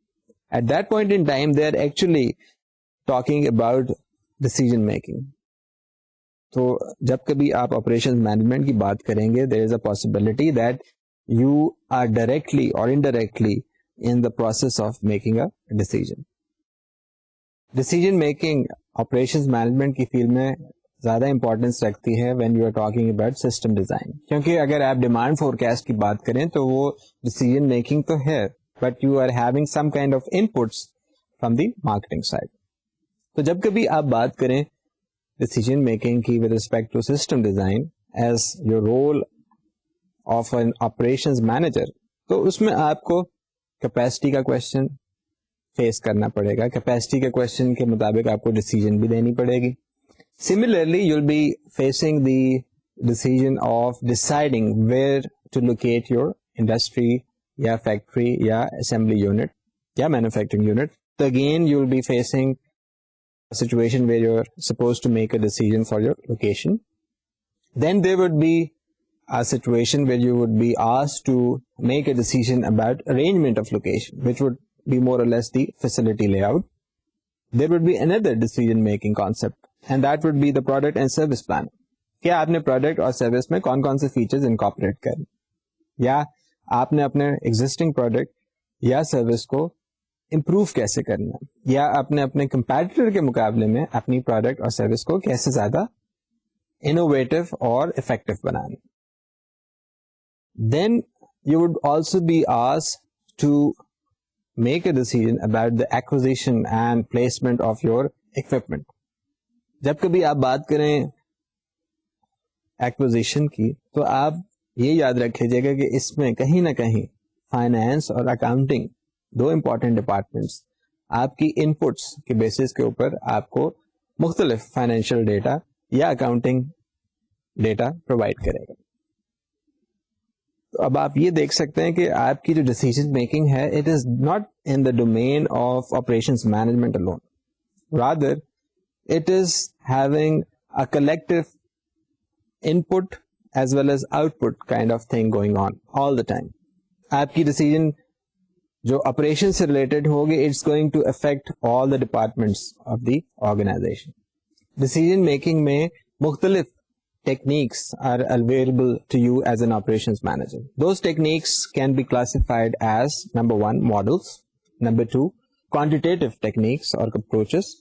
At that point in time they are actually talking about decision making. تو جب کبھی آپ آپریشن مینجمنٹ کی بات کریں گے, there is a possibility that you are directly or indirectly in the process of making a decision. Decision making operations management کی field میں زیادہ امپورٹینس رکھتی ہے when you are talking about system design. کیونکہ اگر آپ ڈیمانڈ فورکاسٹ کی بات کریں تو وہ decision making تو ہے, but you are having some kind of inputs from the marketing side. تو جب کبھی آپ بات کریں decision making کی with respect to system design as your role of an operations manager, تو اس میں آپ کو کیپیسٹی کا کوشچن فیس کرنا پڑے گا. کیپیسٹی کے کوشچن کے مطابق آپ کو ڈیسیژن بھی دینی پڑے گی. Similarly, you'll be facing the decision of deciding where to locate your industry, یا factory, یا assembly unit, یا manufacturing unit. So again, you'll be facing a situation where you're supposed to make a decision for your location. Then there would be a situation where you would be asked to make a decision about arrangement of location, which would be more or less the facility layout. There would be another decision making concept, and that would be the product and service plan. کیا آپ نے product اور service میں کون کون سے features incorporate کریں, یا آپ نے اپنے ایگزسٹنگ پروڈکٹ یا سروس کو امپروو کیسے کرنا ہے, یا آپ نے اپنے کمپیٹیٹر کے مقابلے میں اپنی پروڈکٹ اور سروس کو کیسے زیادہ انوویٹو اور effective banana. Then you would also be asked to make a decision about the acquisition and placement of your equipment. جب کبھی آپ بات کریں ایکوزیشن کی تو آپ یہ یاد رکھ لیجیے گا کہ اس میں کہیں نہ کہیں فائنینس اور اکاؤنٹنگ, دو امپورٹنٹ ڈپارٹمنٹس, آپ کی ان پٹس کے بیسس کے اوپر آپ کو مختلف فائنینشیل ڈیٹا یا اکاؤنٹنگ ڈیٹا پرووائڈ کرے گا. تو اب آپ یہ دیکھ سکتے ہیں کہ آپ کی جو ڈیسیژن میکنگ ہے, it is not in the domain of operations management alone, rather it is having a collective input as well as output kind of thing going on all the time. آپ کی decision جو operation سے related ہوگی, it's going to affect all the departments of the organization. Decision making میں مختلف techniques are available to you as an operations manager. Those techniques can be classified as, number 1, models, number 2, quantitative techniques or approaches,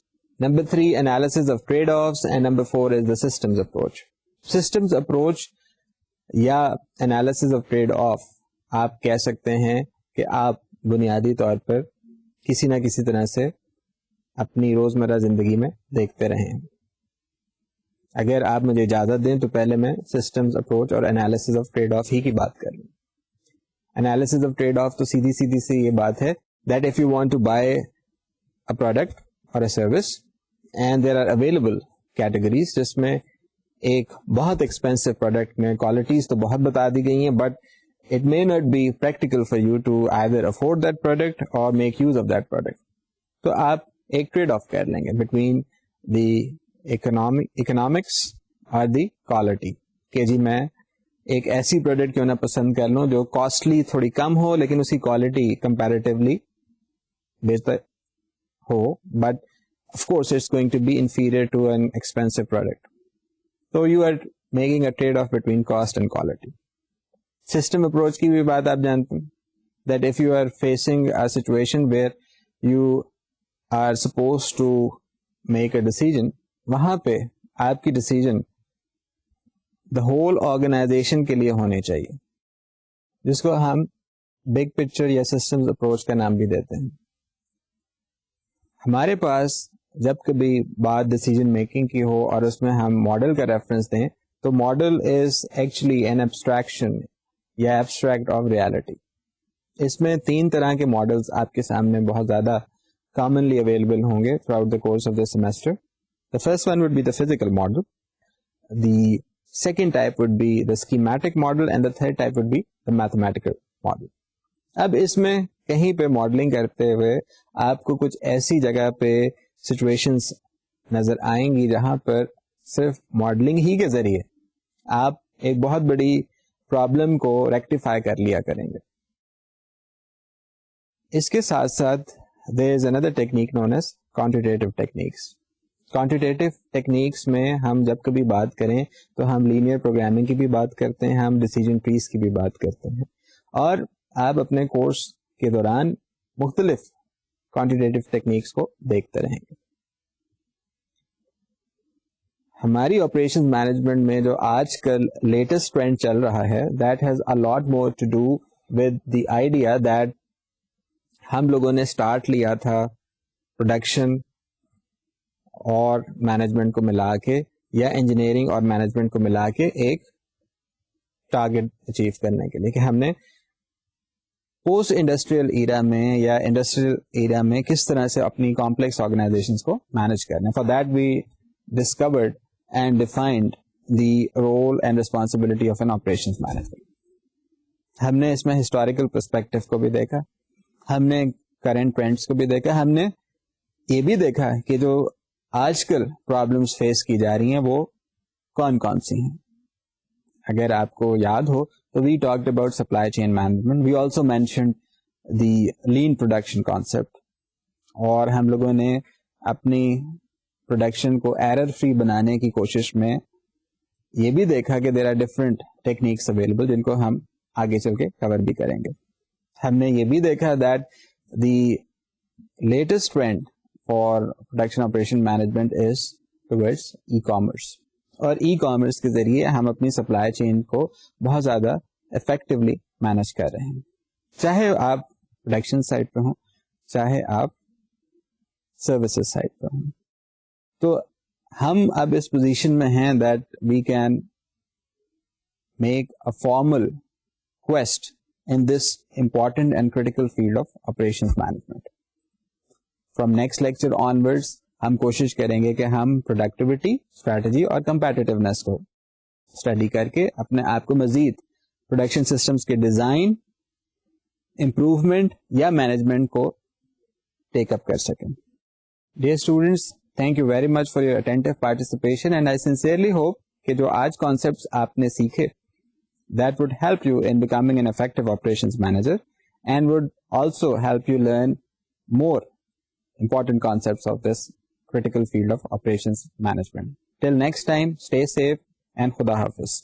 number 3, analysis of trade-offs, and number 4 is the systems approach. Systems approach یا analysis of trade-off آپ کہہ سکتے ہیں کہ آپ بنیادی طور پر کسی نہ کسی طرح سے اپنی روزمرہ زندگی میں دیکھتے رہے ہیں. اگر آپ مجھے اجازت دیں تو پہلے میں سسٹمز اپروچ اور انالیسز آف ٹریڈ آف ہی کی بات کر لوں. انالیسز آف ٹریڈ آف تو سیدھی سی یہ بات ہے that if you want to buy a product or a service and there are available categories, جس میں ایک بہت ایکسپینسو پروڈکٹ میں کوالٹیز تو بہت بتا دی گئی ہیں, but it may not be practical for you to either afford that product or make use of that product. تو آپ ایک ٹریڈ آف کر لیں گے between the economics اور دی کوالٹی, کہ جی میں ایک ایسی پروڈکٹ کیوں نہ پسند کر لوں جو کاسٹلی تھوڑی کم ہو لیکن اس کی کوالٹی کمپیریٹیولی بہتر ہو, but of course it's going to be inferior to an expensive product. تو you are making a trade off between cost and quality. System approach کی بھی بات آپ جانتے ہیں that if you are facing a situation where you are supposed to make a decision, وہاں پہ آپ کی ڈیسیژن دا ہول آرگنائزیشن کے لیے ہونے چاہیے, جس کو ہم بگ پکچر یا سسٹمز اپروچ کا نام بھی دیتے ہیں. ہمارے پاس جب کبھی بات ڈیسیژن میکنگ کی ہو اور اس میں ہم ماڈل کا ریفرنس دیں تو model is actually an abstraction یا ایبسٹریکٹ آف ریالٹی. اس میں 3 طرح کے ماڈلس آپ کے سامنے بہت زیادہ commonly available ہوں گے throughout the course of the semester. The first one would be the physical model. The second type would be the schematic model, and the third type would be the mathematical model. اب اس میں کہیں پہ modelling کرتے ہوئے آپ کو کچھ ایسی جگہ پہ سچویشنز نظر آئیں گی جہاں پر صرف ماڈلنگ ہی کے ذریعے آپ ایک بہت بڑی پرابلم کو ریکٹیفائی کر لیا کریں گے. اس کے ساتھ ساتھ there is another technique known as quantitative techniques. Quantitative techniques میں ہم جب کبھی بات کریں تو ہم لینئر پروگرامنگ کی بھی بات کرتے ہیں, ہم ڈیسیجن ٹریز کی بھی بات کرتے ہیں, اور آپ اپنے کورس کے دوران مختلف quantitative techniques کو دیکھتے رہیں گے. ہماری آپریشن مینجمنٹ میں جو آج کل لیٹسٹ ٹرینڈ چل رہا ہے, that has a lot more to do with the idea that ہم لوگوں نے اسٹارٹ لیا تھا پروڈکشن اور مینجمنٹ کو ملا کے, یا انجینئرنگ اور مینجمنٹ کو ملا کے ایک ٹارگیٹ اچیو کرنے کے لیے, کہ ہم نے پوسٹ انڈسٹریل ایرا میں یا انڈسٹریل ایرا میں کس طرح سے اپنی کمپلیکس آرگنائزیشنز کو مینج کرنا. For that we discovered and defined the role and responsibility of an operations manager. ہم نے اس میں ہسٹوریکل پرسپیکٹو کو بھی دیکھا, ہم نے کرنٹ ٹرینڈس کو بھی دیکھا, ہم نے یہ بھی دیکھا کہ جو آج کل پرابلمس فیس کی جا رہی ہیں وہ کون کون سی ہیں. اگر آپ کو یاد ہو تو we talked about supply chain management, we also mentioned the lean production concept, اور ہم لوگوں نے اپنی پروڈکشن کو ایرر فری بنانے کی کوشش میں یہ بھی دیکھا کہ there are different techniques available جن کو ہم آگے چل کے کور بھی کریں گے. ہم نے یہ بھی دیکھا that the latest trend for production operation management is towards e commerce, اور ای کامرس کے ذریعے ہم اپنی سپلائی چین کو بہت زیادہ افیکٹولی مینج کر رہے ہیں, چاہے آپ پروڈکشن سائٹ پہ ہوں, چاہے آپ سروسز سائٹ پہ ہوں. تو ہم اب اس پوزیشن میں ہیں that we can make a formal quest in this important and critical field of operations management. From next lecture onwards, ہم کوشش کریں گے کہ ہم پروڈکٹیوٹی, اسٹریٹجی اور کمپیٹیونیس کو اسٹڈی کر کے اپنے آپ کو مزید پروڈکشن سسٹمز کے ڈیزائن, امپروومنٹ یا مینجمنٹ کو ٹیک اپ کر سکیں. Dear students, thank you very much for your attentive participation, and I sincerely hope کہ جو آج کانسیپٹس آپ نے سیکھے that would help you in becoming an effective operations manager and would also help you learn more important concepts of this critical field of operations management. Till next time, stay safe and Khuda Hafiz.